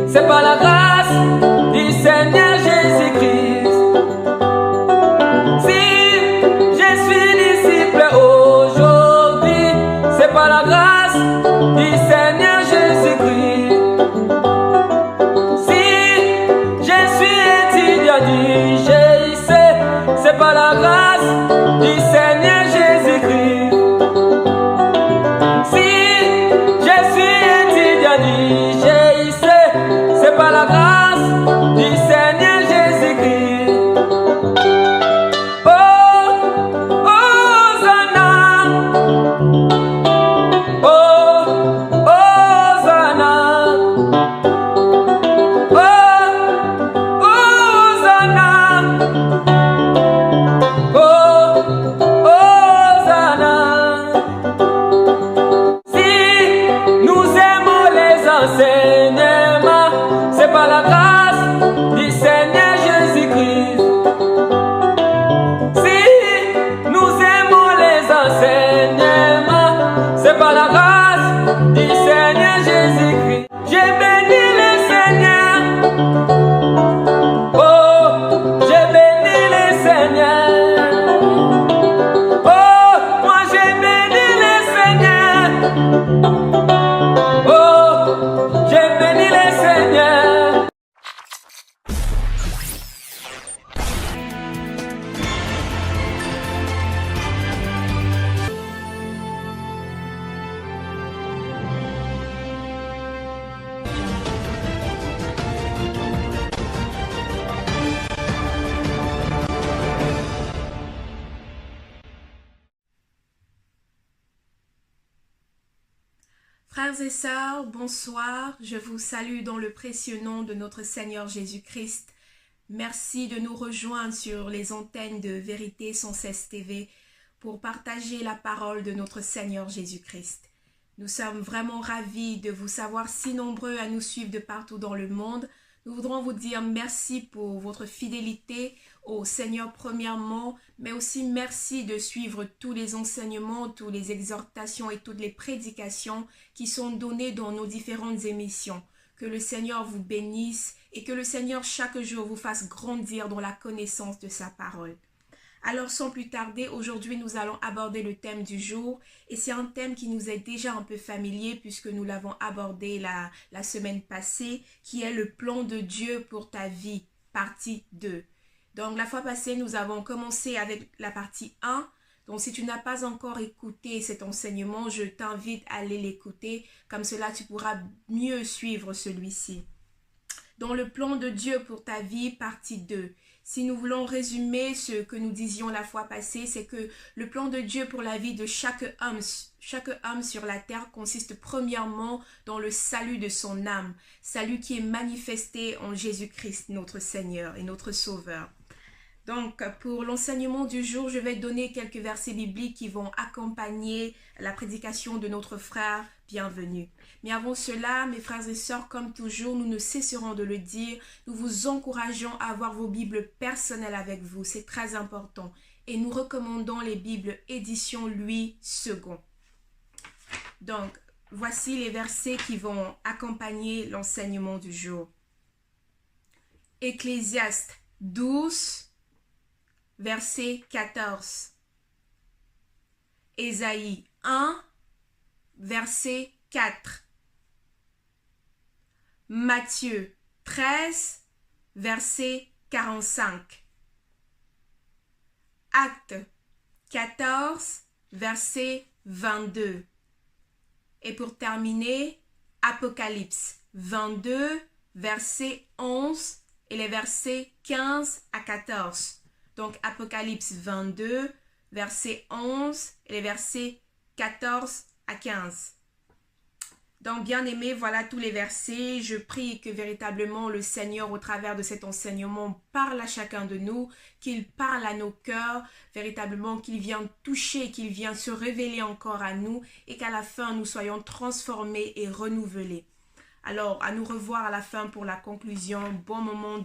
c'est par la grâce du Seigneur Jésus-Christ. Si je suis disciple aujourd'hui, c'est par la grâce du Seigneur Jésus-Christ. Si je suis étudiant du GIC, c'est par la grâce du Seigneur Jésus-Christ. Si je suis étudiant du GIC, c'est par la grâce du Seigneur Jésus-Christ. Oh, Hosanna. Oh, Hosanna. Oh, Hosanna. Oh, Hosanna. Si nous aimons les enseignements, c'est par la grâce du Seigneur Jésus-Christ. Si nous aimons les enseignements, c'est par la grâce du Seigneur Jésus-Christ. J'ai béni le Seigneur. Oh, j'ai béni le Seigneur. Oh, moi j'ai béni le Seigneur. Oh, j'ai béni le Seigneur. Frères et sœurs, bonsoir. Je vous salue dans le précieux nom de notre Seigneur Jésus-Christ. Merci de nous rejoindre sur les antennes de Vérité sans cesse TV pour partager la parole de notre Seigneur Jésus-Christ. Nous sommes vraiment ravis de vous savoir si nombreux à nous suivre de partout dans le monde. Nous voudrons vous dire merci pour votre fidélité au Seigneur premièrement, mais aussi merci de suivre tous les enseignements, toutes les exhortations et toutes les prédications qui sont données dans nos différentes émissions. Que le Seigneur vous bénisse et que le Seigneur chaque jour vous fasse grandir dans la connaissance de sa parole. Alors sans plus tarder, aujourd'hui nous allons aborder le thème du jour et c'est un thème qui nous est déjà un peu familier puisque nous l'avons abordé la semaine passée, qui est le plan de Dieu pour ta vie, partie 2. Donc la fois passée, nous avons commencé avec la partie 1. Donc si tu n'as pas encore écouté cet enseignement, je t'invite à aller l'écouter. Comme cela, tu pourras mieux suivre celui-ci. Dans le plan de Dieu pour ta vie, partie 2. Si nous voulons résumer ce que nous disions la fois passée, c'est que le plan de Dieu pour la vie de chaque homme sur la terre consiste premièrement dans le salut de son âme. Salut qui est manifesté en Jésus-Christ, notre Seigneur et notre Sauveur. Donc, pour l'enseignement du jour, je vais donner quelques versets bibliques qui vont accompagner la prédication de notre frère bienvenu. Mais avant cela, mes frères et sœurs, comme toujours, nous ne cesserons de le dire, nous vous encourageons à avoir vos Bibles personnelles avec vous, c'est très important. Et nous recommandons les Bibles édition Louis II. Donc, voici les versets qui vont accompagner l'enseignement du jour. Ecclésiaste 12, verset 14. Ésaïe 1, verset 4. Matthieu 13, verset 45. Actes 14, verset 22. Et pour terminer, Apocalypse 22, verset 11 et les versets 15 à 14. Donc, Apocalypse 22, verset 11 et les versets 14 à 15. Donc, bien-aimés, voilà tous les versets. Je prie que véritablement le Seigneur, au travers de cet enseignement, parle à chacun de nous, qu'il parle à nos cœurs, véritablement qu'il vienne toucher, qu'il vienne se révéler encore à nous et qu'à la fin, nous soyons transformés et renouvelés. Alors, à nous revoir à la fin pour la conclusion. Bon moment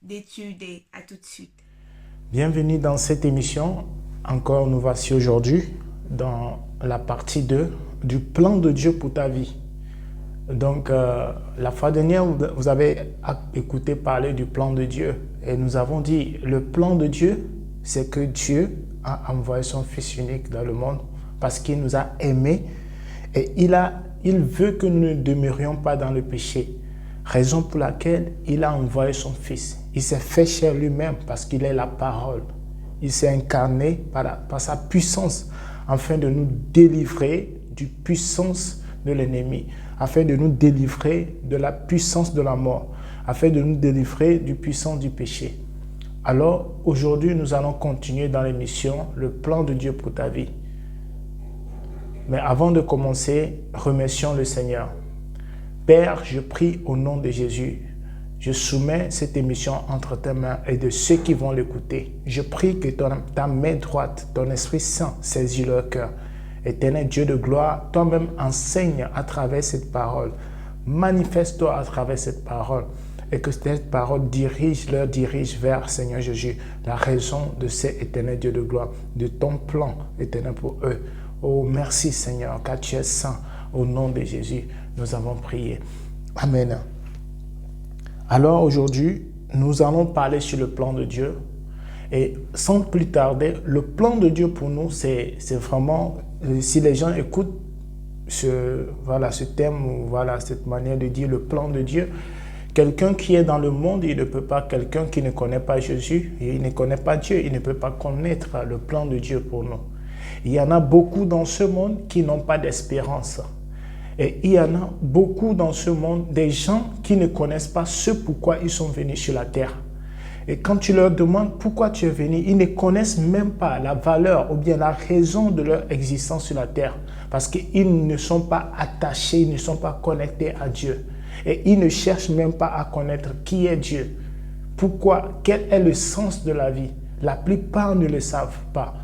d'étude et à tout de suite. Bienvenue dans cette émission. Encore, nous voici aujourd'hui dans la partie 2 du plan de Dieu pour ta vie. Donc, la fois dernière, vous avez écouté parler du plan de Dieu. Et nous avons dit, le plan de Dieu, c'est que Dieu a envoyé son Fils unique dans le monde parce qu'il nous a aimés et il veut que nous ne demeurions pas dans le péché. Raison pour laquelle il a envoyé son Fils. Il s'est fait chair lui-même parce qu'il est la parole. Il s'est incarné par sa puissance afin de nous délivrer du puissance de l'ennemi, afin de nous délivrer de la puissance de la mort, afin de nous délivrer du puissance du péché. Alors, aujourd'hui, nous allons continuer dans l'émission « Le plan de Dieu pour ta vie ». Mais avant de commencer, remercions le Seigneur. Père, je prie au nom de Jésus. Je soumets cette émission entre tes mains et de ceux qui vont l'écouter. Je prie que ta main droite, ton Esprit Saint saisit leur cœur. Éternel Dieu de gloire, toi-même enseigne à travers cette parole. Manifeste-toi à travers cette parole et que cette parole leur dirige vers Seigneur Jésus, la raison de cet éternel Dieu de gloire, de ton plan éternel pour eux. Oh, merci Seigneur, car tu es saint. Au nom de Jésus, nous avons prié. Amen. Alors aujourd'hui, nous allons parler sur le plan de Dieu. Et sans plus tarder, le plan de Dieu pour nous, c'est vraiment, si les gens écoutent ce thème, ou cette manière de dire le plan de Dieu, quelqu'un qui est dans le monde, il ne peut pas, quelqu'un qui ne connaît pas Jésus, il ne connaît pas Dieu, il ne peut pas connaître le plan de Dieu pour nous. Il y en a beaucoup dans ce monde qui n'ont pas d'espérance. Et il y en a beaucoup dans ce monde, des gens qui ne connaissent pas ce pourquoi ils sont venus sur la terre. Et quand tu leur demandes pourquoi tu es venu, ils ne connaissent même pas la valeur ou bien la raison de leur existence sur la terre. Parce qu'ils ne sont pas attachés, ils ne sont pas connectés à Dieu. Et ils ne cherchent même pas à connaître qui est Dieu. Pourquoi? Quel est le sens de la vie? La plupart ne le savent pas.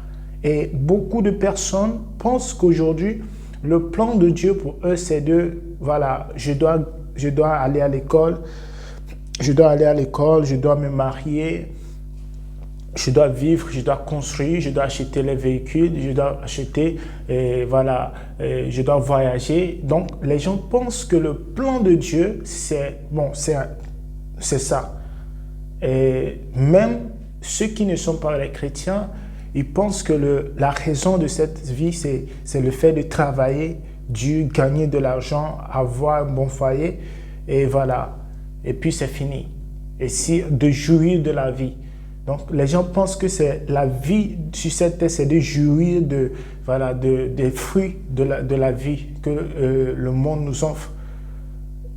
Et beaucoup de personnes pensent qu'aujourd'hui, le plan de Dieu pour eux, c'est de, je dois aller à l'école, je dois me marier, je dois vivre, je dois construire, je dois acheter les véhicules, je dois acheter, je dois voyager. Donc, les gens pensent que le plan de Dieu, c'est ça. Et même ceux qui ne sont pas les chrétiens, ils pensent que la raison de cette vie, c'est le fait de travailler dur, gagner de l'argent, avoir un bon foyer, et voilà. Et puis c'est fini. Et de jouir de la vie. Donc les gens pensent que c'est la vie sur cette terre, c'est de jouir des fruits de la vie que le monde nous offre.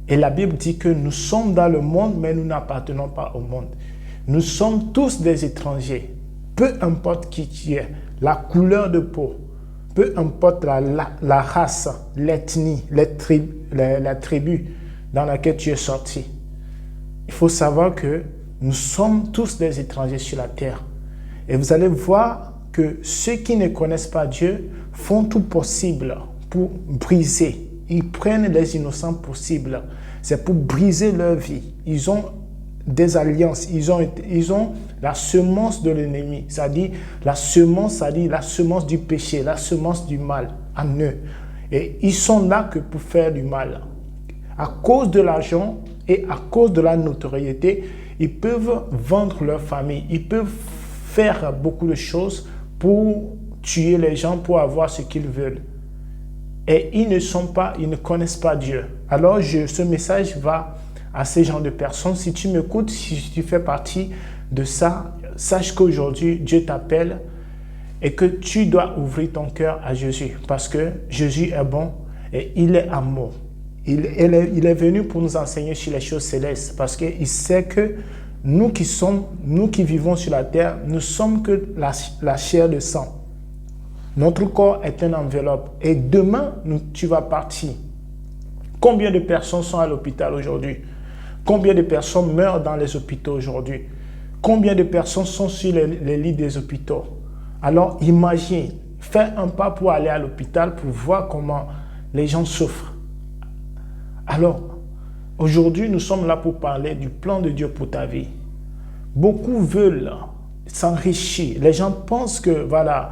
Et la Bible dit que nous sommes dans le monde, mais nous n'appartenons pas au monde. Nous sommes tous des étrangers. Peu importe qui tu es, la couleur de peau, peu importe la race, l'ethnie, la tribu dans laquelle tu es sorti. Il faut savoir que nous sommes tous des étrangers sur la terre. Et vous allez voir que ceux qui ne connaissent pas Dieu font tout possible pour briser. Ils prennent les innocents possibles. C'est pour briser leur vie. Ils ont des alliances, ils ont la semence de l'ennemi, c'est-à-dire la semence du péché, la semence du mal en eux. Et ils sont là que pour faire du mal. À cause de l'argent et à cause de la notoriété, ils peuvent vendre leur famille, ils peuvent faire beaucoup de choses pour tuer les gens, pour avoir ce qu'ils veulent. Et ils ne connaissent pas Dieu. Alors ce message va à ces gens de personnes. Si tu m'écoutes, si tu fais partie de ça, sache qu'aujourd'hui, Dieu t'appelle et que tu dois ouvrir ton cœur à Jésus parce que Jésus est bon et il est amour. Il est venu pour nous enseigner sur les choses célestes parce qu'il sait que nous qui vivons sur la terre, nous sommes que la chair de sang. Notre corps est une enveloppe et demain, tu vas partir. Combien de personnes sont à l'hôpital aujourd'hui? Combien de personnes meurent dans les hôpitaux aujourd'hui? Combien de personnes sont sur les lits des hôpitaux? Alors imagine, fais un pas pour aller à l'hôpital pour voir comment les gens souffrent. Alors, aujourd'hui, nous sommes là pour parler du plan de Dieu pour ta vie. Beaucoup veulent s'enrichir. Les gens pensent que voilà,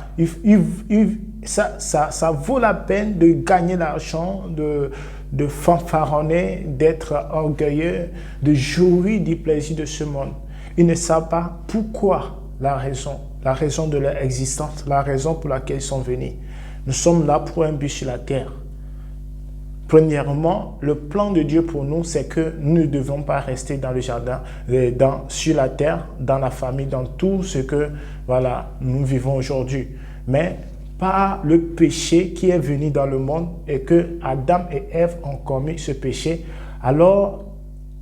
ça vaut la peine de gagner l'argent, de fanfaronner, d'être orgueilleux, de jouir du plaisir de ce monde. Ils ne savent pas pourquoi, la raison de leur existence, la raison pour laquelle ils sont venus. Nous sommes là pour un but sur la terre. Premièrement, le plan de Dieu pour nous, c'est que nous ne devons pas rester dans le jardin, sur la terre, dans la famille, dans tout ce que voilà, nous vivons aujourd'hui. Mais par le péché qui est venu dans le monde et que Adam et Ève ont commis ce péché, alors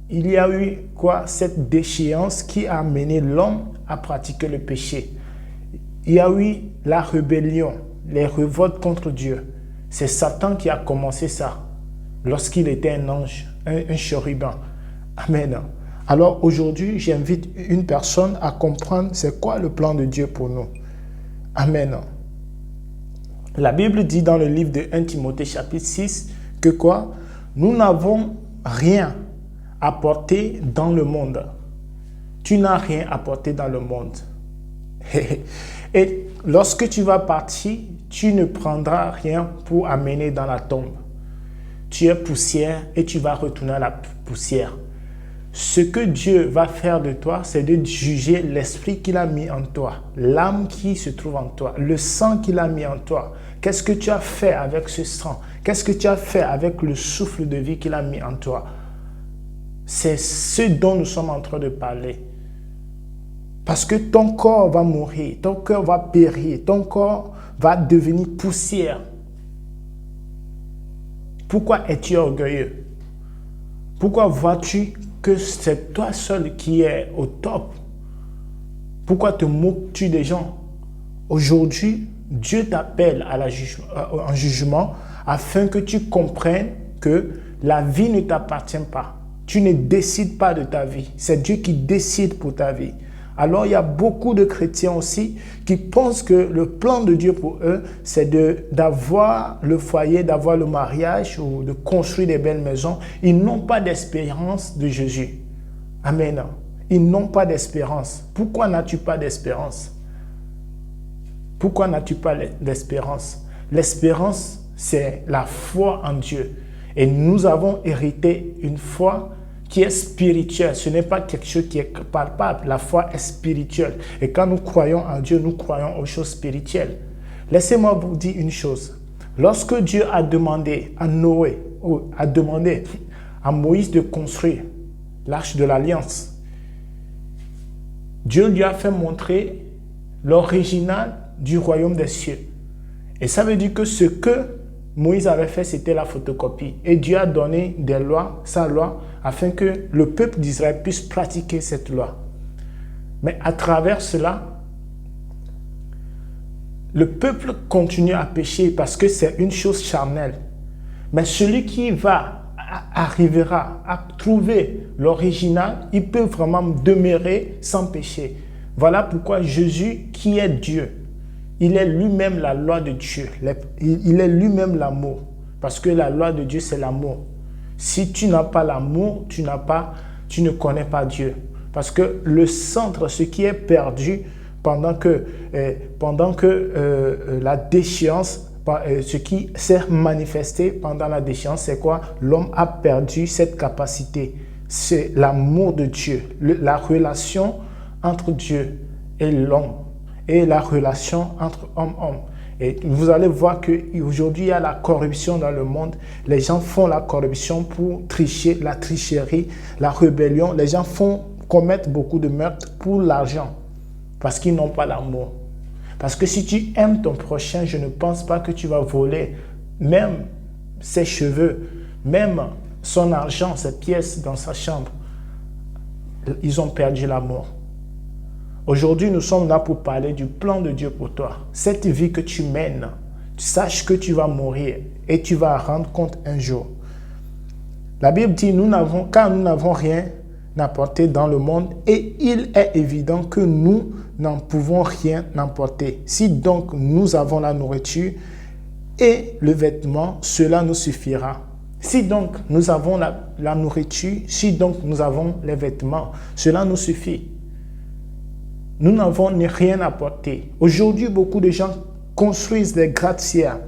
il y a eu cette déchéance qui a amené l'homme à pratiquer le péché. Il y a eu la rébellion, les révoltes contre Dieu. C'est Satan qui a commencé ça lorsqu'il était un ange, un chérubin. Amen. Alors aujourd'hui, j'invite une personne à comprendre c'est quoi le plan de Dieu pour nous. Amen. La Bible dit dans le livre de 1 Timothée chapitre 6 que quoi? Nous n'avons rien apporté dans le monde. Tu n'as rien apporté dans le monde. Et lorsque tu vas partir, tu ne prendras rien pour amener dans la tombe. Tu es poussière et tu vas retourner à la poussière. Ce que Dieu va faire de toi, c'est de juger l'esprit qu'il a mis en toi, l'âme qui se trouve en toi, le sang qu'il a mis en toi. Qu'est-ce que tu as fait avec ce sang? Qu'est-ce que tu as fait avec le souffle de vie qu'il a mis en toi? C'est ce dont nous sommes en train de parler. Parce que ton corps va mourir, ton cœur va périr, ton corps va devenir poussière. Pourquoi es-tu orgueilleux? Pourquoi vois-tu que c'est toi seul qui es au top? Pourquoi te moques-tu des gens? Aujourd'hui, Dieu t'appelle en jugement afin que tu comprennes que la vie ne t'appartient pas. Tu ne décides pas de ta vie. C'est Dieu qui décide pour ta vie. Alors, il y a beaucoup de chrétiens aussi qui pensent que le plan de Dieu pour eux, c'est d'avoir le foyer, d'avoir le mariage ou de construire des belles maisons. Ils n'ont pas d'espérance de Jésus. Amen. Ils n'ont pas d'espérance. Pourquoi n'as-tu pas d'espérance? Pourquoi n'as-tu pas d'espérance? L'espérance, c'est la foi en Dieu. Et nous avons hérité une foi qui est spirituelle. Ce n'est pas quelque chose qui est palpable. La foi est spirituelle. Et quand nous croyons en Dieu, nous croyons aux choses spirituelles. Laissez-moi vous dire une chose. Lorsque Dieu a demandé à Noé, ou a demandé à Moïse de construire l'arche de l'Alliance, Dieu lui a fait montrer l'original du royaume des cieux. Et ça veut dire que ce que Moïse avait fait, c'était la photocopie. Et Dieu a donné des lois, sa loi, afin que le peuple d'Israël puisse pratiquer cette loi. Mais à travers cela, le peuple continue à pécher parce que c'est une chose charnelle. Mais celui qui arrivera à trouver l'original, il peut vraiment demeurer sans péché. Voilà pourquoi Jésus, qui est Dieu, il est lui-même la loi de Dieu. Il est lui-même l'amour. Parce que la loi de Dieu, c'est l'amour. Si tu n'as pas l'amour, tu ne connais pas Dieu. Parce que le centre, ce qui est perdu pendant que la déchéance, ce qui s'est manifesté pendant la déchéance, c'est quoi? L'homme a perdu cette capacité. C'est l'amour de Dieu, la relation entre Dieu et l'homme. Et la relation entre homme-homme. Et vous allez voir qu'aujourd'hui, il y a la corruption dans le monde. Les gens font la corruption pour tricher, la tricherie, la rébellion. Les gens commettent beaucoup de meurtres pour l'argent parce qu'ils n'ont pas l'amour. Parce que si tu aimes ton prochain, je ne pense pas que tu vas voler même ses cheveux, même son argent, ses pièces dans sa chambre. Ils ont perdu l'amour. Aujourd'hui, nous sommes là pour parler du plan de Dieu pour toi. Cette vie que tu mènes, tu saches que tu vas mourir et tu vas rendre compte un jour. La Bible dit, car nous n'avons rien apporté dans le monde et il est évident que nous n'en pouvons rien apporter. Si donc nous avons la nourriture et le vêtement, cela nous suffira. Si donc nous avons la nourriture, si donc nous avons les vêtements, cela nous suffit. Nous n'avons rien apporté. Aujourd'hui, beaucoup de gens construisent des gratte-ciels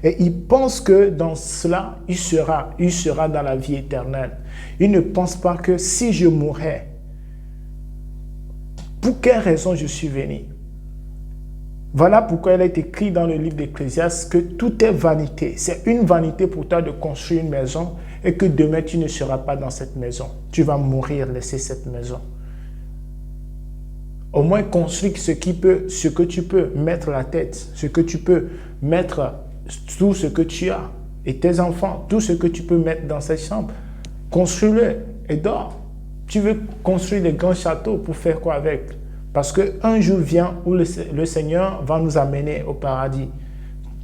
et ils pensent que dans cela, il sera dans la vie éternelle. Ils ne pensent pas que si je mourais, pour quelle raison je suis venu? Voilà pourquoi il est écrit dans le livre d'Ecclésiaste que tout est vanité. C'est une vanité pour toi de construire une maison et que demain tu ne seras pas dans cette maison. Tu vas mourir, laisser cette maison. Au moins construis ce que tu peux mettre la tête, ce que tu peux mettre, tout ce que tu as et tes enfants, tout ce que tu peux mettre dans cette chambre. Construis-le et dors. Tu veux construire des grands châteaux pour faire quoi avec? Parce qu'un jour vient où le Seigneur va nous amener au paradis.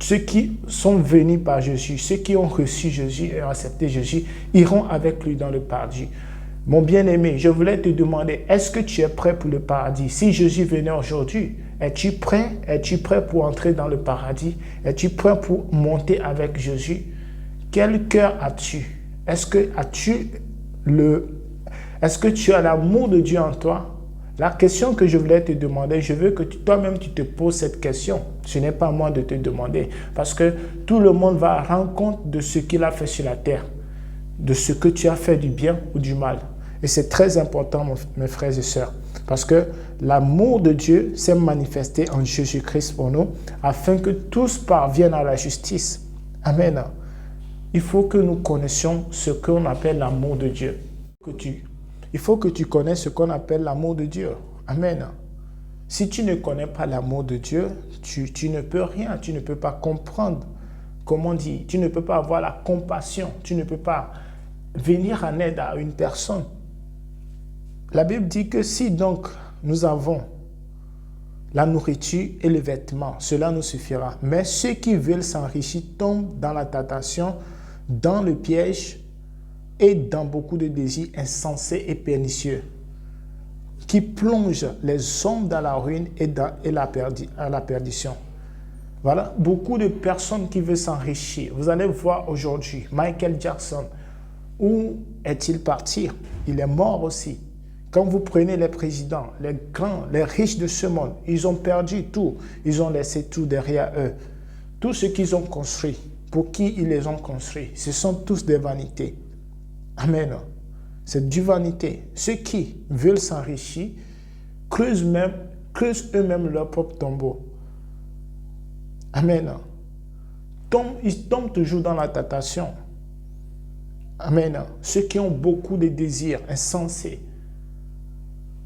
Ceux qui sont venus par Jésus, ceux qui ont reçu Jésus et ont accepté Jésus, iront avec lui dans le paradis. Mon bien-aimé, je voulais te demander, est-ce que tu es prêt pour le paradis? Si Jésus venait aujourd'hui, es-tu prêt? Es-tu prêt pour entrer dans le paradis? Es-tu prêt pour monter avec Jésus? Quel cœur as-tu? Est-ce que tu as l'amour de Dieu en toi? La question que je voulais te demander, je veux que toi-même tu te poses cette question. Ce n'est pas à moi de te demander. Parce que tout le monde va rendre compte de ce qu'il a fait sur la terre. De ce que tu as fait du bien ou du mal. Et c'est très important, mes frères et sœurs. Parce que l'amour de Dieu s'est manifesté en Jésus-Christ pour nous, afin que tous parviennent à la justice. Amen. Il faut que nous connaissions ce qu'on appelle l'amour de Dieu. Il faut que tu connaisses ce qu'on appelle l'amour de Dieu. Amen. Si tu ne connais pas l'amour de Dieu, tu ne peux rien. Tu ne peux pas comprendre. Comment dire? Tu ne peux pas avoir la compassion. Tu ne peux pas venir en aide à une personne. La Bible dit que si donc nous avons la nourriture et les vêtements, cela nous suffira. Mais ceux qui veulent s'enrichir tombent dans la tentation, dans le piège et dans beaucoup de désirs insensés et pernicieux qui plongent les hommes dans la ruine et à la perdition. Voilà, beaucoup de personnes qui veulent s'enrichir. Vous allez voir aujourd'hui, Michael Jackson, où est-il parti? Il est mort aussi. Quand vous prenez les présidents, les grands, les riches de ce monde, ils ont perdu tout. Ils ont laissé tout derrière eux. Tout ce qu'ils ont construit, pour qui ils les ont construits, ce sont tous des vanités. Amen. C'est du vanité. Ceux qui veulent s'enrichir creusent eux-mêmes leur propre tombeau. Amen. Ils tombent toujours dans la tentation. Amen. Ceux qui ont beaucoup de désirs insensés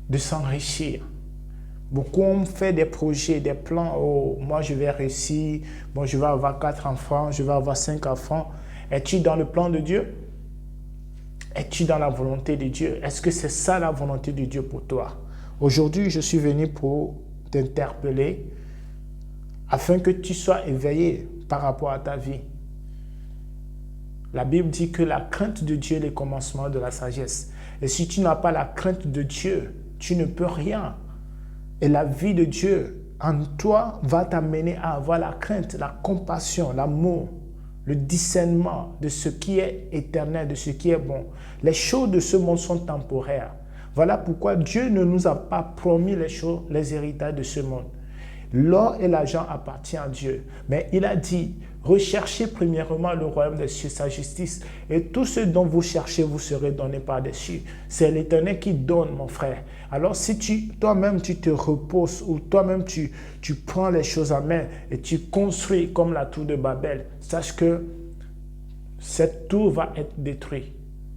de s'enrichir. Beaucoup ont fait des projets, des plans. Oh, moi je vais réussir. Bon, je vais avoir 4 enfants, je vais avoir 5 enfants. Es-tu dans le plan de Dieu? Es-tu dans la volonté de Dieu? Est-ce que c'est ça la volonté de Dieu pour toi? Aujourd'hui, je suis venu pour t'interpeller afin que tu sois éveillé par rapport à ta vie. La Bible dit que la crainte de Dieu est le commencement de la sagesse. Et si tu n'as pas la crainte de Dieu, tu ne peux rien. Et la vie de Dieu en toi va t'amener à avoir la crainte, la compassion, l'amour, le discernement de ce qui est éternel, de ce qui est bon. Les choses de ce monde sont temporaires. Voilà pourquoi Dieu ne nous a pas promis les héritages de ce monde. L'or et l'argent appartiennent à Dieu. Mais il a dit, recherchez premièrement le royaume des cieux, sa justice, et tout ce dont vous cherchez vous serez donné par-dessus. C'est l'Éternel qui donne, mon frère. Alors si toi-même tu te reposes ou toi-même tu prends les choses en main et tu construis comme la tour de Babel, sache que cette tour va être détruite.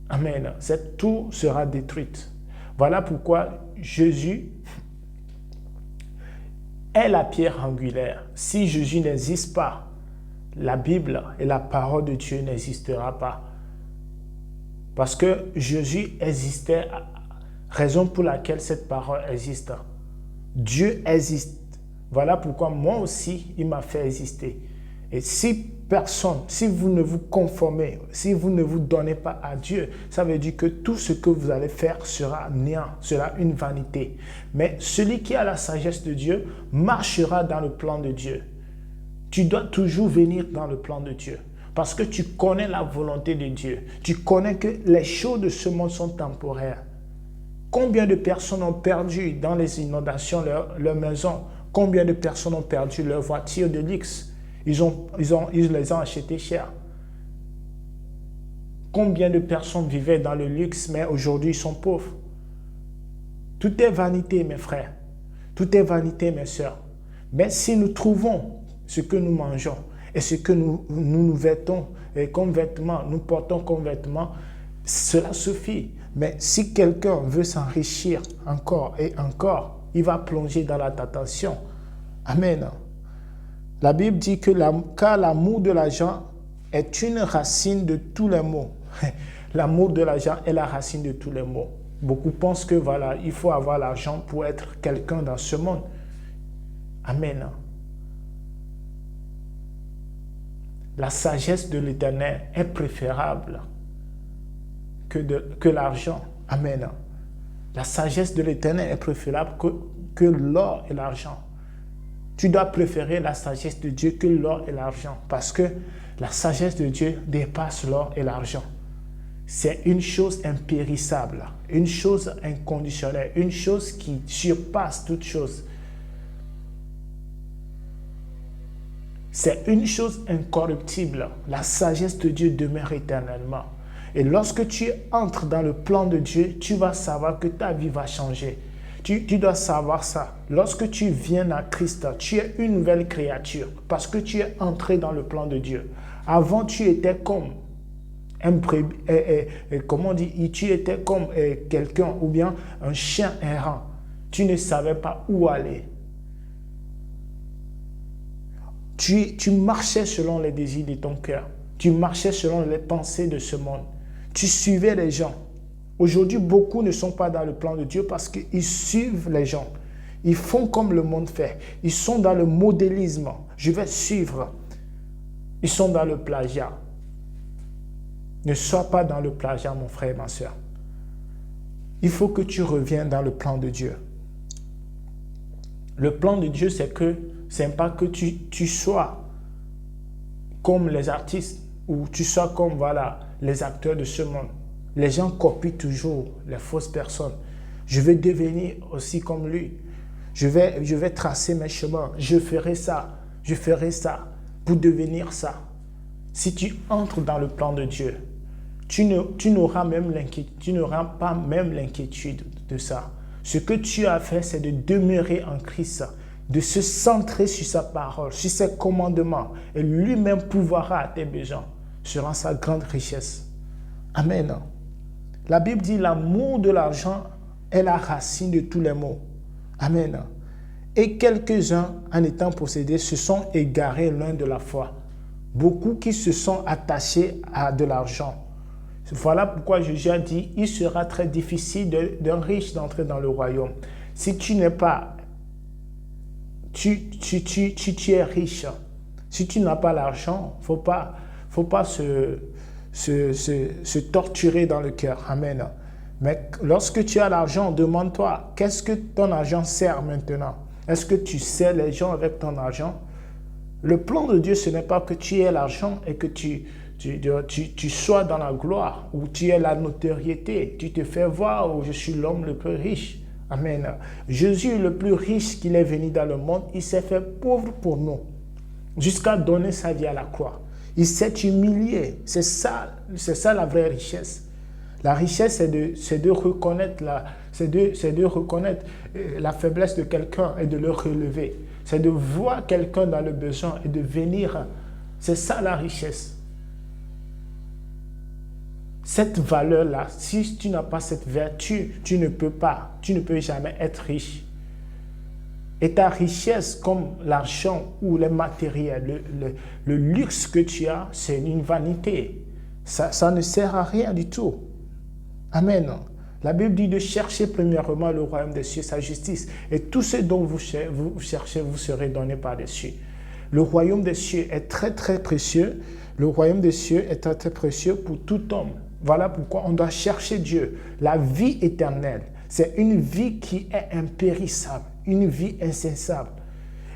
Amen. Cette tour sera détruite. Voilà pourquoi Jésus est la pierre angulaire. Si Jésus n'existe pas, la Bible et la parole de Dieu n'existera pas. Parce que Jésus existait, raison pour laquelle cette parole existe. Dieu existe. Voilà pourquoi moi aussi, il m'a fait exister. Et si vous ne vous conformez, si vous ne vous donnez pas à Dieu, ça veut dire que tout ce que vous allez faire sera néant, sera une vanité. Mais celui qui a la sagesse de Dieu marchera dans le plan de Dieu. Tu dois toujours venir dans le plan de Dieu. Parce que tu connais la volonté de Dieu. Tu connais que les choses de ce monde sont temporaires. Combien de personnes ont perdu dans les inondations leur maison? Combien de personnes ont perdu leur voiture de luxe? Ils les ont achetées cher. Combien de personnes vivaient dans le luxe, mais aujourd'hui ils sont pauvres? Tout est vanité, mes frères. Tout est vanité, mes sœurs. Mais si nous trouvons ce que nous mangeons et ce que nous vêtons et comme vêtements, nous portons comme vêtements, cela suffit. Mais si quelqu'un veut s'enrichir encore et encore, il va plonger dans la tentation. Amen. La Bible dit que car l'amour de l'argent est une racine de tous les maux. L'amour de l'argent est la racine de tous les maux. Beaucoup pensent que voilà, il faut avoir l'argent pour être quelqu'un dans ce monde. Amen. La sagesse de l'Éternel est préférable que l'argent. Amen. La sagesse de l'Éternel est préférable que l'or et l'argent. Tu dois préférer la sagesse de Dieu que l'or et l'argent parce que la sagesse de Dieu dépasse l'or et l'argent. C'est une chose impérissable, une chose inconditionnelle, une chose qui surpasse toute chose. C'est une chose incorruptible. La sagesse de Dieu demeure éternellement. Et lorsque tu entres dans le plan de Dieu, tu vas savoir que ta vie va changer. Tu dois savoir ça. Lorsque tu viens à Christ, tu es une nouvelle créature parce que tu es entré dans le plan de Dieu. Avant, tu étais comme tu étais comme quelqu'un ou bien un chien errant. Tu ne savais pas où aller. Tu marchais selon les désirs de ton cœur. Tu marchais selon les pensées de ce monde. Tu suivais les gens. Aujourd'hui, beaucoup ne sont pas dans le plan de Dieu parce qu'ils suivent les gens. Ils font comme le monde fait. Ils sont dans le modélisme. Je vais suivre. Ils sont dans le plagiat. Ne sois pas dans le plagiat, mon frère et ma soeur. Il faut que tu reviennes dans le plan de Dieu. Le plan de Dieu, c'est pas que tu sois comme les artistes ou tu sois comme les acteurs de ce monde. Les gens copient toujours les fausses personnes. Je vais devenir aussi comme lui. Je vais tracer mes chemins. Je ferai ça pour devenir ça. Si tu entres dans le plan de Dieu, tu n'auras pas même l'inquiétude de ça. Ce que tu as fait, c'est de demeurer en Christ, de se centrer sur sa parole, sur ses commandements. Et lui-même pourvoira à tes besoins, selon sa grande richesse. Amen. La Bible dit l'amour de l'argent est la racine de tous les maux. Amen. Et quelques-uns, en étant possédés, se sont égarés loin de la foi. Beaucoup qui se sont attachés à de l'argent. Voilà pourquoi Jésus a dit, il sera très difficile d'un riche d'entrer dans le royaume. Si tu n'es pas, tu es riche. Si tu n'as pas l'argent, faut pas se torturer dans le cœur. Amen. Mais lorsque tu as l'argent, demande-toi, qu'est-ce que ton argent sert maintenant? Est-ce que tu sers les gens avec ton argent? Le plan de Dieu, ce n'est pas que tu aies l'argent et que tu sois dans la gloire, ou tu aies la notoriété, tu te fais voir, où je suis l'homme le plus riche. Amen. Jésus, le plus riche qu'il est venu dans le monde, il s'est fait pauvre pour nous, jusqu'à donner sa vie à la croix. Il s'est humilié. C'est ça la vraie richesse. La richesse, c'est de reconnaître la faiblesse de quelqu'un et de le relever. C'est de voir quelqu'un dans le besoin et de venir. C'est ça la richesse. Cette valeur-là, si tu n'as pas cette vertu, tu ne peux jamais être riche. Et ta richesse, comme l'argent ou les matériels, le luxe que tu as, c'est une vanité. Ça ne sert à rien du tout. Amen. La Bible dit de chercher premièrement le royaume des cieux, sa justice. Et tout ce dont vous cherchez, vous serez donné par-dessus. Le royaume des cieux est très très précieux. Le royaume des cieux est très très précieux pour tout homme. Voilà pourquoi on doit chercher Dieu. La vie éternelle, c'est une vie qui est impérissable, une vie incessable.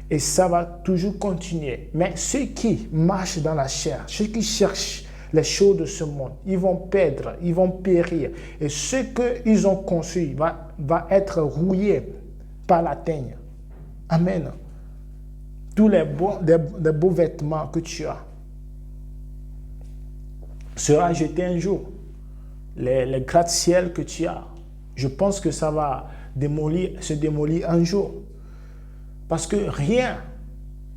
Et ça va toujours continuer. Mais ceux qui marchent dans la chair, ceux qui cherchent les choses de ce monde. Ils vont perdre, ils vont périr. Et ce qu'ils ont conçu va être rouillé par la teigne. Amen. Tous les beaux vêtements que tu as sera jeté un jour. Les gratte-ciel que tu as, je pense que ça va se démolir un jour. Parce que rien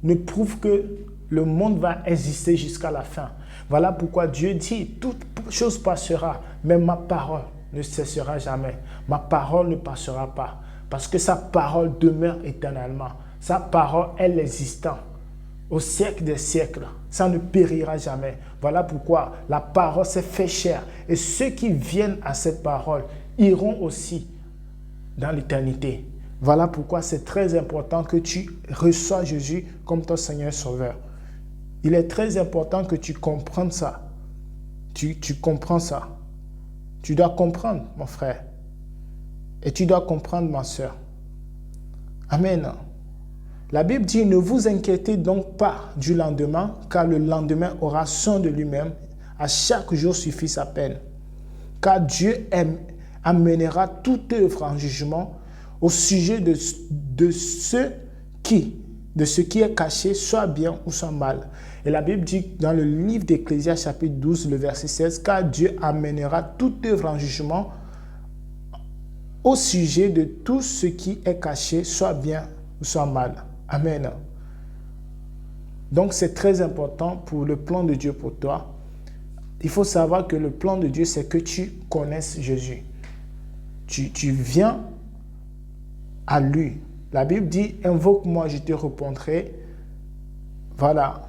ne prouve que le monde va exister jusqu'à la fin. Voilà pourquoi Dieu dit, toute chose passera, mais ma parole ne cessera jamais. Ma parole ne passera pas. Parce que sa parole demeure éternellement. Sa parole est l'existant. Au siècle des siècles, ça ne périra jamais. Voilà pourquoi la parole s'est fait chair. Et ceux qui viennent à cette parole iront aussi dans l'éternité. Voilà pourquoi c'est très important que tu reçois Jésus comme ton Seigneur et Sauveur. Il est très important que tu comprennes ça. Tu comprends ça. Tu dois comprendre, mon frère. Et tu dois comprendre, ma soeur. Amen. La Bible dit, ne vous inquiétez donc pas du lendemain, car le lendemain aura soin de lui-même. À chaque jour suffit sa peine. Car Dieu amènera toute œuvre en jugement au sujet de ce qui est caché, soit bien ou soit mal. Et la Bible dit dans le livre d'Ecclésiaste chapitre 12, le verset 16, car Dieu amènera toute œuvre en jugement au sujet de tout ce qui est caché, soit bien ou soit mal. Amen. Donc c'est très important pour le plan de Dieu pour toi. Il faut savoir que le plan de Dieu, c'est que tu connaisses Jésus. Tu viens à lui. La Bible dit, invoque-moi, je te répondrai. Voilà.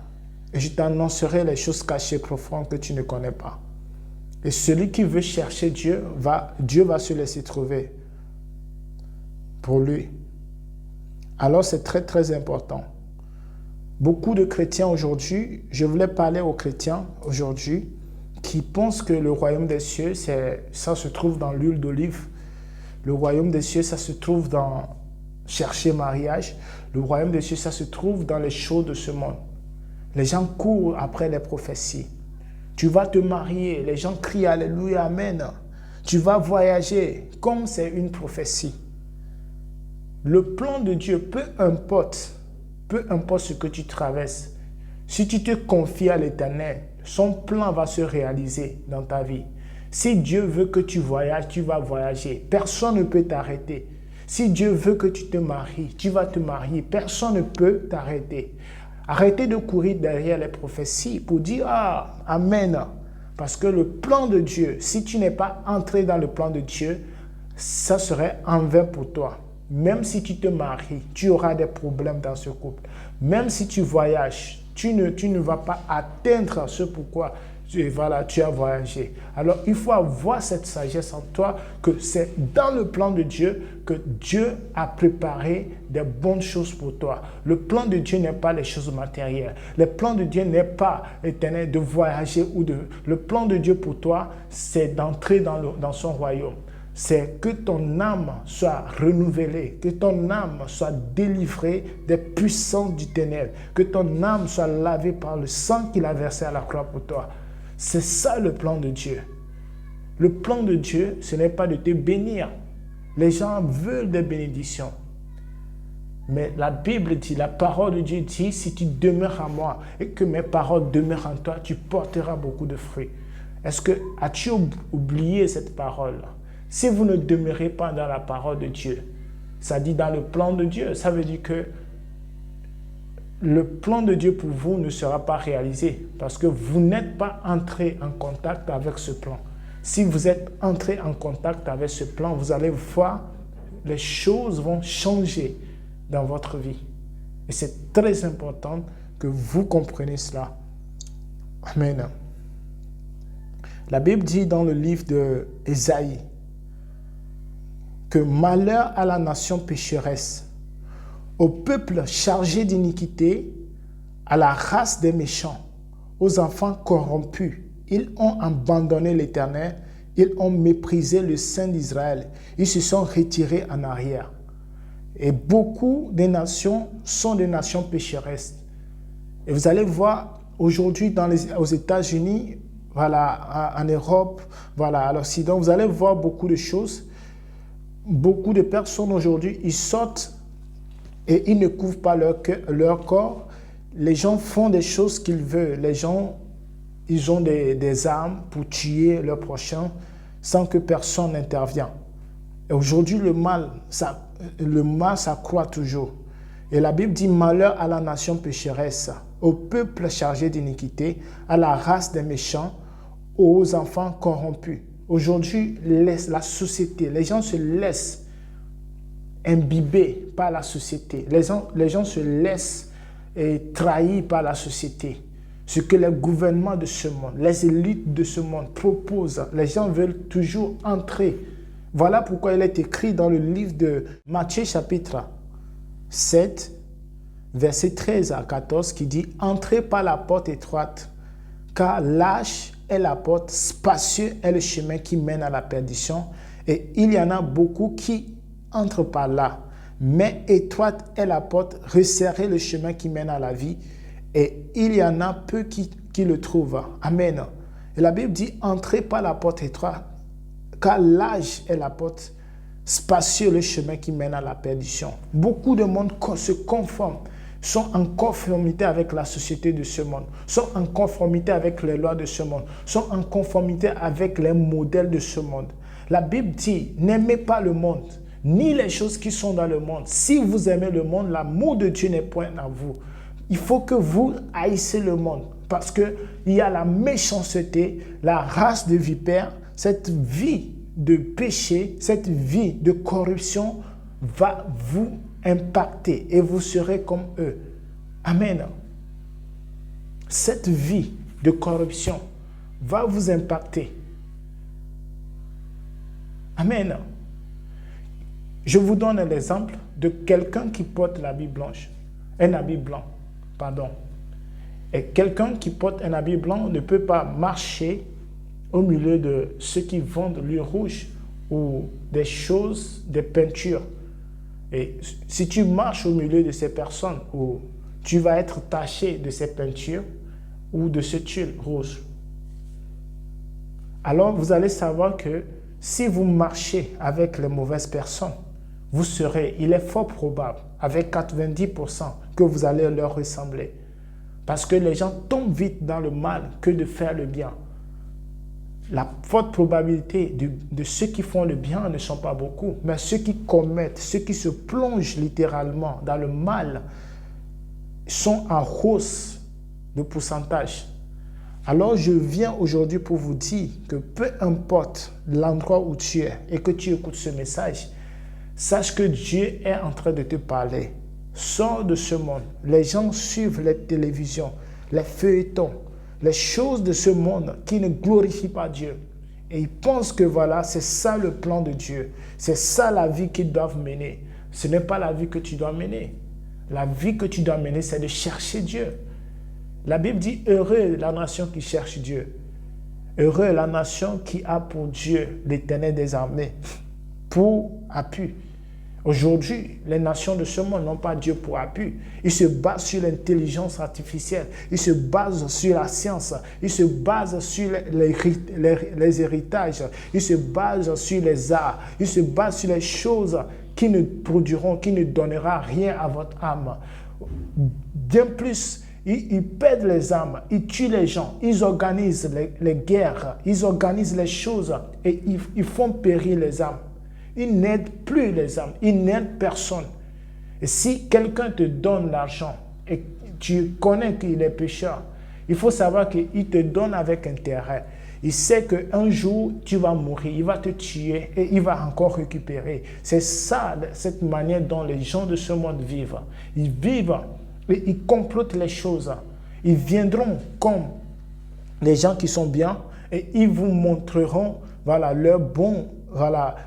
Et je t'annoncerai les choses cachées profondes que tu ne connais pas. Et celui qui veut chercher Dieu va se laisser trouver pour lui. Alors c'est très très important. Beaucoup de chrétiens aujourd'hui, je voulais parler aux chrétiens aujourd'hui qui pensent que le royaume des cieux, ça se trouve dans l'huile d'olive. Le royaume des cieux, ça se trouve dans chercher mariage. Le royaume des cieux, ça se trouve dans les choses de ce monde. Les gens courent après les prophéties. Tu vas te marier, les gens crient Alléluia, Amen. Tu vas voyager comme c'est une prophétie. Le plan de Dieu, peu importe ce que tu traverses, si tu te confies à l'Éternel, son plan va se réaliser dans ta vie. Si Dieu veut que tu voyages, tu vas voyager. Personne ne peut t'arrêter. Si Dieu veut que tu te maries, tu vas te marier. Personne ne peut t'arrêter. Arrêtez de courir derrière les prophéties pour dire « Ah, Amen ». Parce que le plan de Dieu, si tu n'es pas entré dans le plan de Dieu, ça serait en vain pour toi. Même si tu te maries, tu auras des problèmes dans ce couple. Même si tu voyages, tu ne vas pas atteindre ce pourquoi tu as voyagé. Alors, il faut avoir cette sagesse en toi que c'est dans le plan de Dieu que Dieu a préparé des bonnes choses pour toi. Le plan de Dieu n'est pas les choses matérielles. Le plan de Dieu n'est pas éternel de voyager Le plan de Dieu pour toi, c'est d'entrer dans son royaume. C'est que ton âme soit renouvelée, que ton âme soit délivrée des puissances du ténèbre, que ton âme soit lavée par le sang qu'il a versé à la croix pour toi. C'est ça le plan de Dieu. Le plan de Dieu, ce n'est pas de te bénir. Les gens veulent des bénédictions. Mais la Bible dit, la parole de Dieu dit, si tu demeures en moi et que mes paroles demeurent en toi, tu porteras beaucoup de fruits. As-tu oublié cette parole? Si vous ne demeurez pas dans la parole de Dieu, ça dit dans le plan de Dieu, ça veut dire que le plan de Dieu pour vous ne sera pas réalisé parce que vous n'êtes pas entré en contact avec ce plan. Si vous êtes entré en contact avec ce plan, vous allez voir, les choses vont changer dans votre vie. Et c'est très important que vous compreniez cela. Amen. La Bible dit dans le livre d'Ésaïe que malheur à la nation pécheresse, au peuple chargé d'iniquité, à la race des méchants, aux enfants corrompus. Ils ont abandonné l'Éternel, ils ont méprisé le Saint d'Israël, ils se sont retirés en arrière. Et beaucoup des nations sont des nations pécheresses. Et vous allez voir aujourd'hui aux États-Unis, voilà, en Europe, voilà, à l'Occident, vous allez voir beaucoup de choses. Beaucoup de personnes aujourd'hui, ils sortent et ils ne couvrent pas leur corps. Les gens font des choses qu'ils veulent. Les gens, ils ont des armes pour tuer leur prochain sans que personne n'intervienne. Et aujourd'hui, le mal s'accroît toujours. Et la Bible dit: malheur à la nation pécheresse, au peuple chargé d'iniquité, à la race des méchants, aux enfants corrompus. Aujourd'hui, la société, les gens se laissent imbiber par la société. Les gens se laissent trahir par la société. Ce que les gouvernements de ce monde, les élites de ce monde proposent, les gens veulent toujours entrer. Voilà pourquoi il est écrit dans le livre de Matthieu chapitre 7, verset 13 à 14, qui dit: entrez par la porte étroite, car large est la porte, spacieux est le chemin qui mène à la perdition, et il y en a beaucoup qui entrent par là. Mais étroite est la porte, resserré le chemin qui mène à la vie, et il y en a peu qui le trouvent. Amen. Et la Bible dit: entrez par la porte étroite, car large est la porte, spacieux le chemin qui mène à la perdition. Beaucoup de monde se conforme, sont en conformité avec la société de ce monde, sont en conformité avec les lois de ce monde, sont en conformité avec les modèles de ce monde. La Bible dit: n'aimez pas le monde, ni les choses qui sont dans le monde. Si vous aimez le monde, l'amour de Dieu n'est point en vous. Il faut que vous haïssez le monde, parce qu'il y a la méchanceté, la race de vipères, cette vie de péché, cette vie de corruption va vous impacter et vous serez comme eux. Amen. Cette vie de corruption va vous impacter. Amen. Je vous donne l'exemple de quelqu'un qui porte l'habit blanche, un habit blanc, pardon. Et quelqu'un qui porte un habit blanc ne peut pas marcher au milieu de ceux qui vendent l'huile rouge ou des choses, des peintures. Et si tu marches au milieu de ces personnes, tu vas être taché de ces peintures ou de cette huile rouge. Alors vous allez savoir que si vous marchez avec les mauvaises personnes, il est fort probable, avec 90%, que vous allez leur ressembler. Parce que les gens tombent vite dans le mal que de faire le bien. La forte probabilité de ceux qui font le bien ne sont pas beaucoup, mais ceux qui commettent, ceux qui se plongent littéralement dans le mal sont en hausse de pourcentage. Alors je viens aujourd'hui pour vous dire que peu importe l'endroit où tu es et que tu écoutes ce message, sache que Dieu est en train de te parler. Sors de ce monde. Les gens suivent les télévisions, les feuilletons, les choses de ce monde qui ne glorifient pas Dieu. Et ils pensent que voilà, c'est ça le plan de Dieu. C'est ça la vie qu'ils doivent mener. Ce n'est pas la vie que tu dois mener. La vie que tu dois mener, c'est de chercher Dieu. La Bible dit: heureux la nation qui cherche Dieu. Heureux la nation qui a pour Dieu l'Éternel des armées pour appui. Aujourd'hui, les nations de ce monde n'ont pas Dieu pour appui. Ils se basent sur l'intelligence artificielle. Ils se basent sur la science. Ils se basent sur les héritages. Ils se basent sur les arts. Ils se basent sur les choses qui ne produiront, qui ne donneront rien à votre âme. Bien plus, ils perdent les âmes. Ils tuent les gens. Ils organisent les guerres. Ils organisent les choses et ils font périr les âmes. Ils n'aident plus les âmes, ils n'aident personne. Et si quelqu'un te donne l'argent et tu connais qu'il est pécheur, il faut savoir qu'il te donne avec intérêt. Il sait qu'un jour, tu vas mourir, il va te tuer et il va encore récupérer. C'est ça, cette manière dont les gens de ce monde vivent. Ils vivent et ils complotent les choses. Ils viendront comme les gens qui sont bien et ils vous montreront leurs bons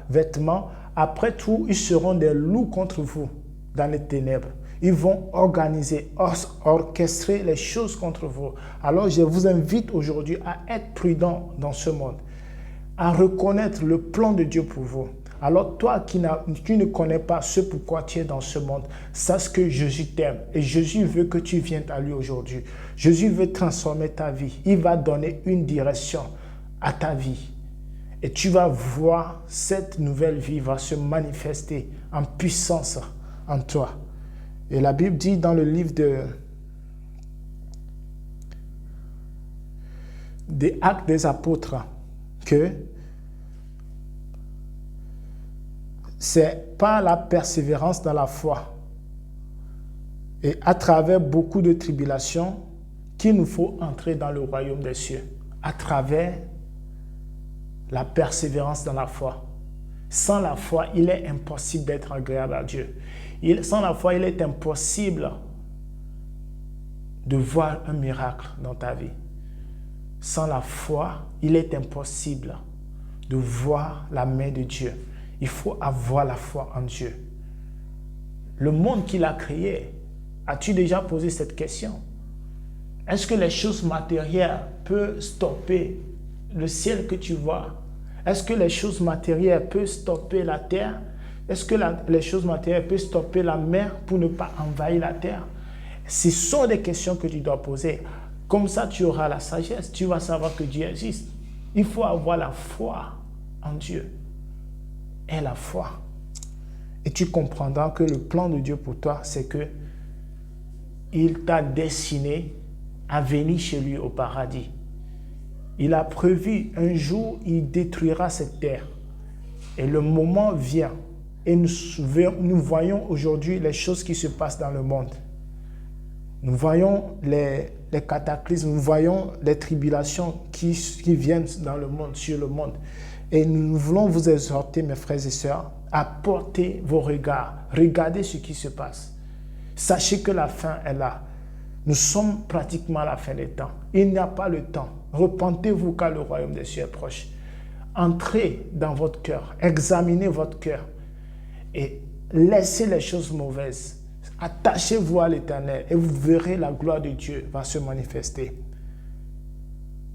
vêtements. Après tout, ils seront des loups contre vous dans les ténèbres. Ils vont organiser, orchestrer les choses contre vous. Alors, je vous invite aujourd'hui à être prudent dans ce monde, à reconnaître le plan de Dieu pour vous, Alors toi qui ne connais pas ce pourquoi tu es dans ce monde, sache que Jésus t'aime et Jésus veut que tu viennes à lui aujourd'hui. Jésus veut transformer ta vie. Il va donner une direction à ta vie. Et tu vas voir cette nouvelle vie va se manifester en puissance en toi. Et la Bible dit dans le livre des Actes des Apôtres que c'est par la persévérance dans la foi et à travers beaucoup de tribulations qu'il nous faut entrer dans le royaume des cieux. À travers la persévérance dans la foi. Sans la foi, il est impossible d'être agréable à Dieu. Sans la foi, il est impossible de voir un miracle dans ta vie. Sans la foi, il est impossible de voir la main de Dieu. Il faut avoir la foi en Dieu. Le monde qu'il a créé, as-tu déjà posé cette question? Est-ce que les choses matérielles peuvent stopper le ciel que tu vois? Est-ce que les choses matérielles peuvent stopper la terre? Est-ce que les choses matérielles peuvent stopper la mer pour ne pas envahir la terre? Ce sont des questions que tu dois poser. Comme ça, tu auras la sagesse. Tu vas savoir que Dieu existe. Il faut avoir la foi en Dieu. Et la foi. Et tu comprendras que le plan de Dieu pour toi, c'est que il t'a destiné à venir chez lui au paradis. Il a prévu un jour, il détruira cette terre. Et le moment vient. Et nous voyons aujourd'hui les choses qui se passent dans le monde. Nous voyons les cataclysmes, nous voyons les tribulations qui viennent dans le monde, sur le monde. Et nous voulons vous exhorter, mes frères et sœurs, à porter vos regards. Regardez ce qui se passe. Sachez que la fin est là. Nous sommes pratiquement à la fin des temps. Il n'y a pas le temps. Repentez-vous car le royaume des cieux est proche. Entrez dans votre cœur. Examinez votre cœur. Et laissez les choses mauvaises. Attachez-vous à l'Éternel et vous verrez la gloire de Dieu va se manifester.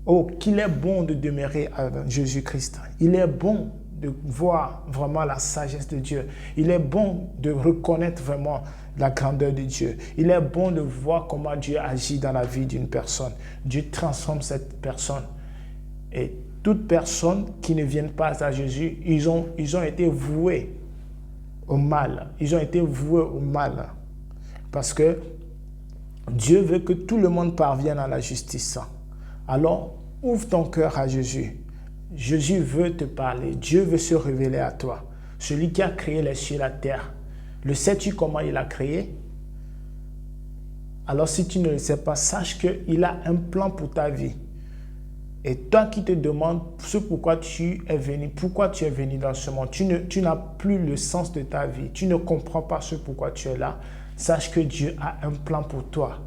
Oh, qu'il est bon de demeurer à Jésus-Christ. Il est bon de voir vraiment la sagesse de Dieu. Il est bon de reconnaître vraiment la grandeur de Dieu. Il est bon de voir comment Dieu agit dans la vie d'une personne. Dieu transforme cette personne. Et toute personne qui ne vient pas à Jésus, ils ont été voués au mal. Ils ont été voués au mal. Parce que Dieu veut que tout le monde parvienne à la justice. Alors, ouvre ton cœur à Jésus. Jésus veut te parler. Dieu veut se révéler à toi. Celui qui a créé les cieux et la terre. Le sais-tu comment il a créé? Alors, si tu ne le sais pas, sache qu'il a un plan pour ta vie. Et toi qui te demandes ce pourquoi tu es venu dans ce monde, tu n'as plus le sens de ta vie. Tu ne comprends pas ce pourquoi tu es là. Sache que Dieu a un plan pour toi.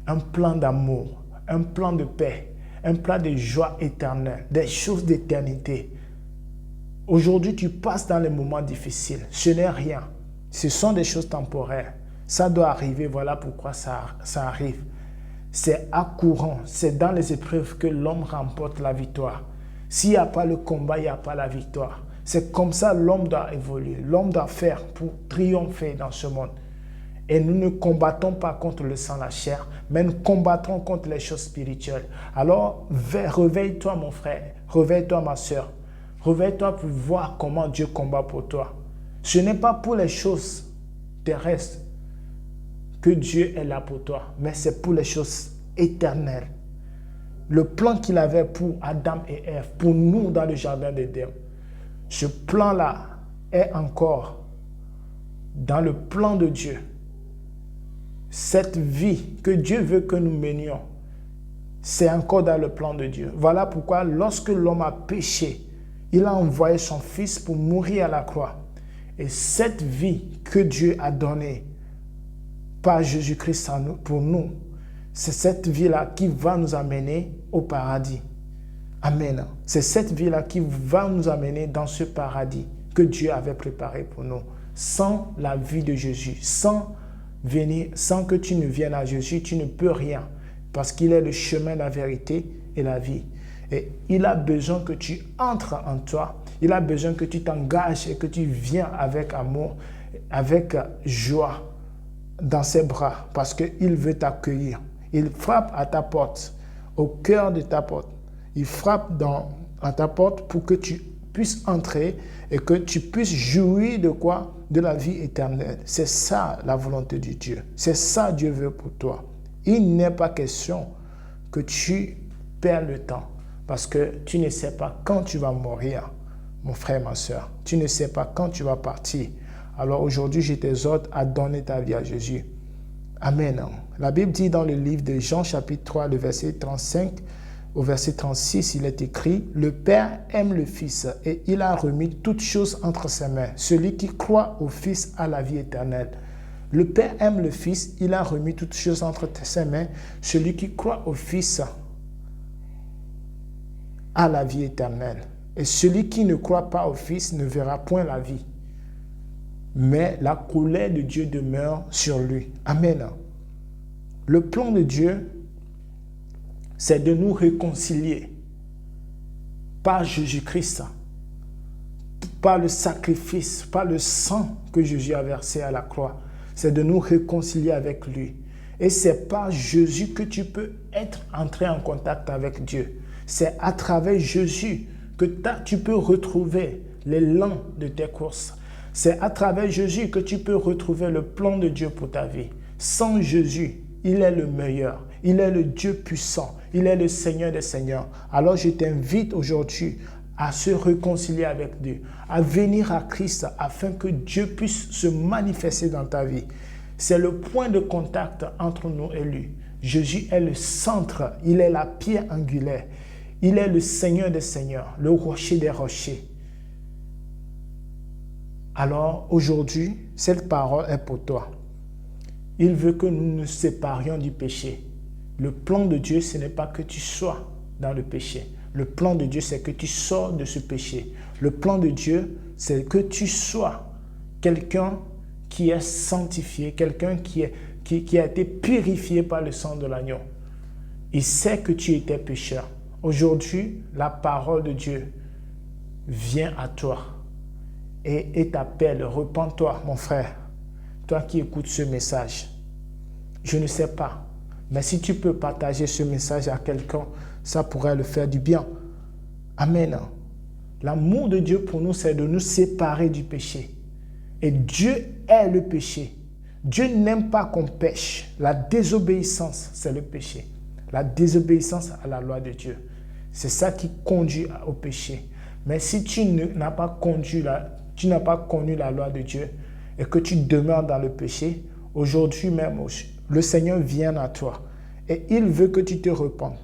Un plan d'amour, un plan de paix, un plan de joie éternelle, des choses d'éternité. Aujourd'hui, tu passes dans les moments difficiles. Ce n'est rien. Ce sont des choses temporaires. Ça doit arriver, voilà pourquoi ça arrive. C'est accourant, c'est dans les épreuves que l'homme remporte la victoire. S'il n'y a pas le combat, il n'y a pas la victoire. C'est comme ça l'homme doit évoluer. L'homme doit faire pour triompher dans ce monde. Et nous ne combattons pas contre le sang, la chair, mais nous combattons contre les choses spirituelles. Alors, réveille-toi mon frère, réveille-toi ma soeur. Réveille-toi pour voir comment Dieu combat pour toi. Ce n'est pas pour les choses terrestres que Dieu est là pour toi, mais c'est pour les choses éternelles. Le plan qu'il avait pour Adam et Ève, pour nous dans le jardin d'Éden, ce plan-là est encore dans le plan de Dieu. Cette vie que Dieu veut que nous menions, c'est encore dans le plan de Dieu. Voilà pourquoi lorsque l'homme a péché, il a envoyé son Fils pour mourir à la croix. Et cette vie que Dieu a donnée par Jésus-Christ pour nous, c'est cette vie-là qui va nous amener au paradis. Amen. C'est cette vie-là qui va nous amener dans ce paradis que Dieu avait préparé pour nous. Sans la vie de Jésus, sans que tu ne viennes à Jésus, tu ne peux rien. Parce qu'il est le chemin, la vérité et la vie. Et il a besoin que tu entres en toi Il a besoin que tu t'engages et que tu viens avec amour, avec joie dans ses bras parce qu'il veut t'accueillir. Il frappe à ta porte, au cœur de ta porte. Il frappe à ta porte pour que tu puisses entrer et que tu puisses jouir de quoi? De la vie éternelle. C'est ça la volonté de Dieu. C'est ça Dieu veut pour toi. Il n'est pas question que tu perds le temps parce que tu ne sais pas quand tu vas mourir, mon frère, ma soeur. Tu ne sais pas quand tu vas partir. Alors aujourd'hui, je t'exhorte à donner ta vie à Jésus. Amen. La Bible dit dans le livre de Jean, chapitre 3, le verset 35 au verset 36, il est écrit « Le Père aime le Fils et il a remis toutes choses entre ses mains. Celui qui croit au Fils a la vie éternelle. » Le Père aime le Fils, il a remis toutes choses entre ses mains. Celui qui croit au Fils a la vie éternelle. Et celui qui ne croit pas au Fils ne verra point la vie. Mais la colère de Dieu demeure sur lui. Amen. Le plan de Dieu, c'est de nous réconcilier par Jésus-Christ, par le sacrifice, par le sang que Jésus a versé à la croix. C'est de nous réconcilier avec lui. Et c'est par Jésus que tu peux entrer en contact avec Dieu. C'est à travers Jésus que tu peux retrouver l'élan de tes courses. C'est à travers Jésus que tu peux retrouver le plan de Dieu pour ta vie. Sans Jésus, il est le meilleur. Il est le Dieu puissant. Il est le Seigneur des Seigneurs. Alors je t'invite aujourd'hui à se réconcilier avec Dieu, à venir à Christ afin que Dieu puisse se manifester dans ta vie. C'est le point de contact entre nous et lui. Jésus est le centre. Il est la pierre angulaire. Il est le Seigneur des Seigneurs, le rocher des rochers. Alors aujourd'hui, cette parole est pour toi. Il veut que nous nous séparions du péché. Le plan de Dieu, ce n'est pas que tu sois dans le péché. Le plan de Dieu, c'est que tu sors de ce péché. Le plan de Dieu, c'est que tu sois quelqu'un qui est sanctifié, quelqu'un qui a été purifié par le sang de l'agneau. Il sait que tu étais pécheur. Aujourd'hui, la parole de Dieu vient à toi et t'appelle. Repens-toi, mon frère, toi qui écoutes ce message. Je ne sais pas, mais si tu peux partager ce message à quelqu'un, ça pourrait le faire du bien. Amen. L'amour de Dieu pour nous, c'est de nous séparer du péché. Et Dieu est le péché. Dieu n'aime pas qu'on pêche. La désobéissance, c'est le péché. La désobéissance à la loi de Dieu. C'est ça qui conduit au péché. Mais si tu n'as pas connu la loi de Dieu et que tu demeures dans le péché, aujourd'hui même, le Seigneur vient à toi et il veut que tu te repentes.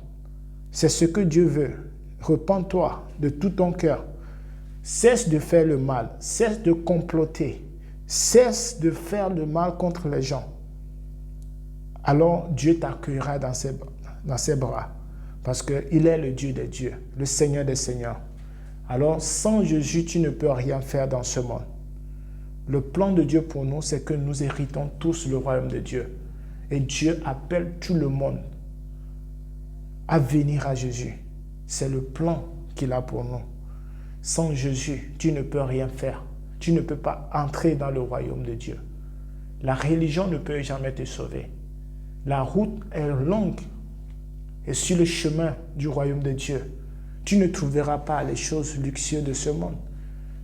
C'est ce que Dieu veut. Repens-toi de tout ton cœur. Cesse de faire le mal. Cesse de comploter. Cesse de faire le mal contre les gens. Alors Dieu t'accueillera dans ses bras. Parce qu'il est le Dieu des dieux, le Seigneur des seigneurs. Alors sans Jésus, tu ne peux rien faire dans ce monde. Le plan de Dieu pour nous, c'est que nous héritons tous le royaume de Dieu. Et Dieu appelle tout le monde à venir à Jésus. C'est le plan qu'il a pour nous. Sans Jésus, tu ne peux rien faire. Tu ne peux pas entrer dans le royaume de Dieu. La religion ne peut jamais te sauver. La route est longue. Et sur le chemin du royaume de Dieu, tu ne trouveras pas les choses luxueuses de ce monde.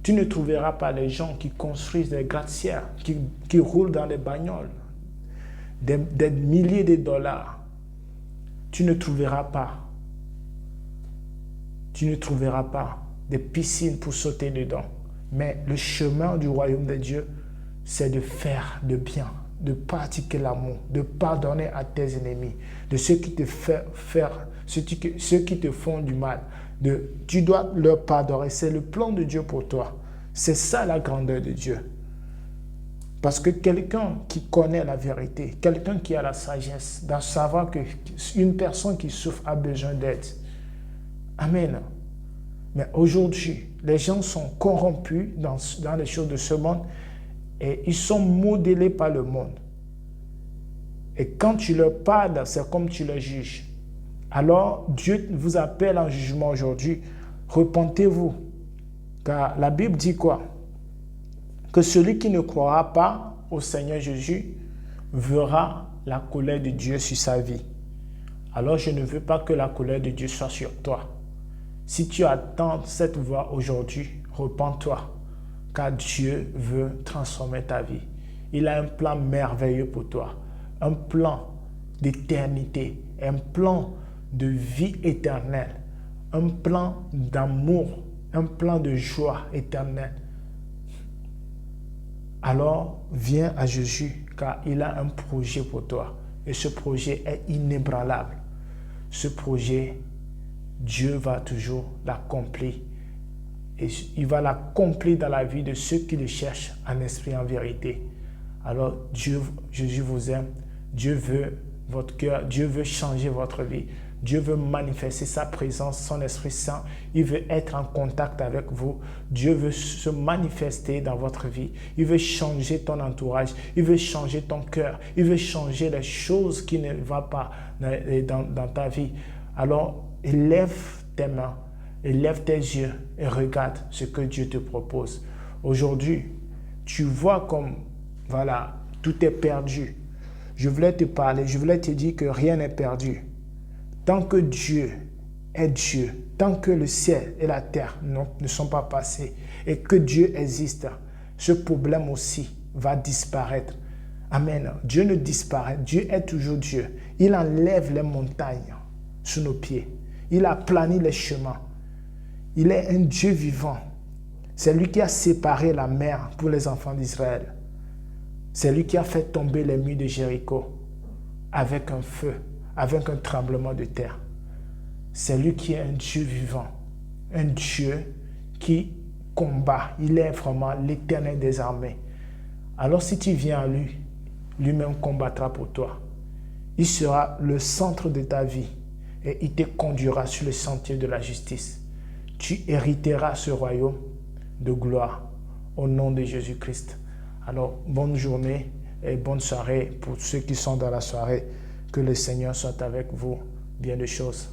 Tu ne trouveras pas les gens qui construisent des gratte-ciels, qui roulent dans des bagnoles, des milliers de dollars. Tu ne trouveras pas des piscines pour sauter dedans. Mais le chemin du royaume de Dieu, c'est de faire le bien, de pratiquer l'amour, de pardonner à tes ennemis, de ceux qui te font du mal. Tu dois leur pardonner. C'est le plan de Dieu pour toi. C'est ça la grandeur de Dieu. Parce que quelqu'un qui connaît la vérité, quelqu'un qui a la sagesse, doit savoir qu'une personne qui souffre a besoin d'aide. Amen. Mais aujourd'hui, les gens sont corrompus dans les choses de ce monde et ils sont modélés par le monde. Et quand tu leur parles, c'est comme tu les juges. Alors, Dieu vous appelle en jugement aujourd'hui. Repentez-vous. Car la Bible dit quoi? Que celui qui ne croira pas au Seigneur Jésus verra la colère de Dieu sur sa vie. Alors je ne veux pas que la colère de Dieu soit sur toi. Si tu attends cette voix aujourd'hui, repens-toi, car Dieu veut transformer ta vie. Il a un plan merveilleux pour toi, un plan d'éternité, un plan de vie éternelle, un plan d'amour, un plan de joie éternelle. Alors, viens à Jésus, car il a un projet pour toi. Et ce projet est inébranlable. Ce projet, Dieu va toujours l'accomplir. Et il va l'accomplir dans la vie de ceux qui le cherchent en esprit, en vérité. Alors, Jésus vous aime. Dieu veut votre cœur. Dieu veut changer votre vie. Dieu veut manifester sa présence, son Esprit Saint. Il veut être en contact avec vous. Dieu veut se manifester dans votre vie. Il veut changer ton entourage. Il veut changer ton cœur. Il veut changer les choses qui ne vont pas dans ta vie. Alors, élève tes mains, élève tes yeux et regarde ce que Dieu te propose. Aujourd'hui, tu vois comme, voilà, tout est perdu. Je voulais te parler, je voulais te dire que rien n'est perdu. Tant que Dieu est Dieu, tant que le ciel et la terre ne sont pas passés et que Dieu existe, ce problème aussi va disparaître. Amen. Dieu ne disparaît. Dieu est toujours Dieu. Il enlève les montagnes sous nos pieds. Il aplanit les chemins. Il est un Dieu vivant. C'est lui qui a séparé la mer pour les enfants d'Israël. C'est lui qui a fait tomber les murs de Jéricho avec un feu, avec un tremblement de terre. C'est lui qui est un Dieu vivant, un Dieu qui combat. Il est vraiment l'Éternel des armées. Alors si tu viens à lui, lui-même combattra pour toi. Il sera le centre de ta vie et il te conduira sur le sentier de la justice. Tu hériteras ce royaume de gloire au nom de Jésus-Christ. Alors, bonne journée et bonne soirée pour ceux qui sont dans la soirée. Que le Seigneur soit avec vous. Bien de choses.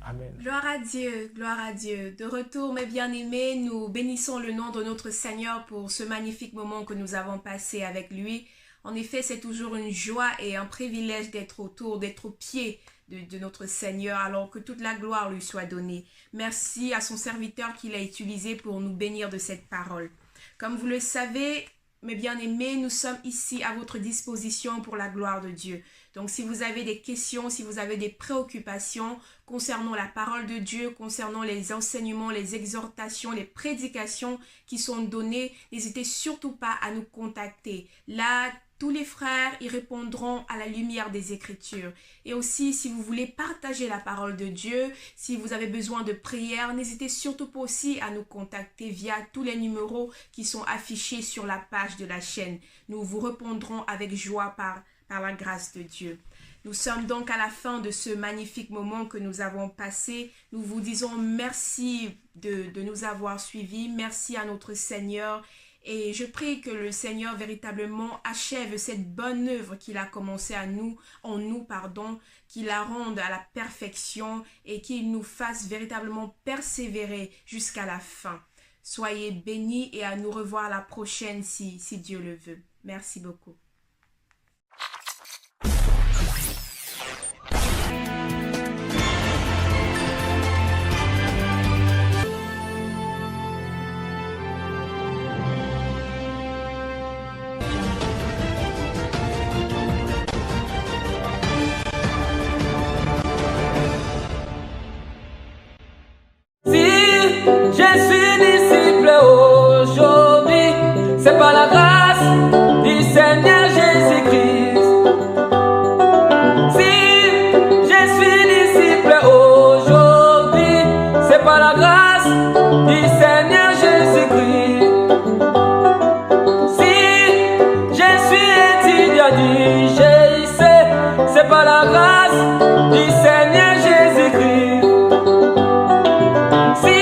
Amen. Gloire à Dieu, gloire à Dieu. De retour, mes bien-aimés, nous bénissons le nom de notre Seigneur pour ce magnifique moment que nous avons passé avec lui. En effet, c'est toujours une joie et un privilège d'être autour, d'être au pied de notre Seigneur, alors que toute la gloire lui soit donnée. Merci à son serviteur qu'il a utilisé pour nous bénir de cette parole. Comme vous le savez, mes bien-aimés, nous sommes ici à votre disposition pour la gloire de Dieu. Donc, si vous avez des questions, si vous avez des préoccupations concernant la parole de Dieu, concernant les enseignements, les exhortations, les prédications qui sont données, n'hésitez surtout pas à nous contacter. Là, tous les frères y répondront à la lumière des Écritures. Et aussi, si vous voulez partager la parole de Dieu, si vous avez besoin de prière, n'hésitez surtout pas aussi à nous contacter via tous les numéros qui sont affichés sur la page de la chaîne. Nous vous répondrons avec joie par la grâce de Dieu. Nous sommes donc à la fin de ce magnifique moment que nous avons passé. Nous vous disons merci de nous avoir suivis. Merci à notre Seigneur. Et je prie que le Seigneur véritablement achève cette bonne œuvre qu'il a commencé en nous, qu'il la rende à la perfection et qu'il nous fasse véritablement persévérer jusqu'à la fin. Soyez bénis et à nous revoir la prochaine si Dieu le veut. Merci beaucoup. Je suis disciple aujourd'hui, c'est par la grâce du Seigneur Jésus-Christ. Si je suis disciple aujourd'hui, c'est par la grâce du Seigneur Jésus-Christ. Si je suis étudiant du GIC, c'est par la grâce du Seigneur Jésus-Christ. Si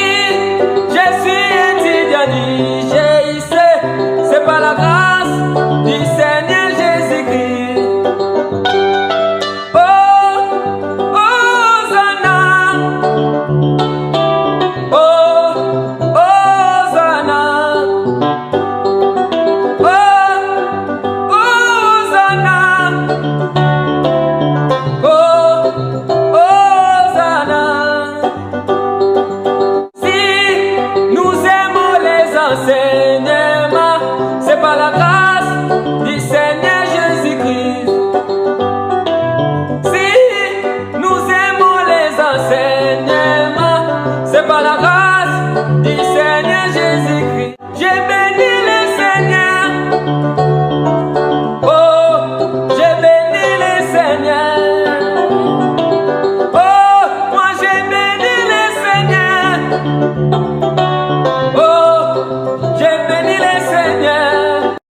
je suis étudiant du GIC, c'est par la enseignements.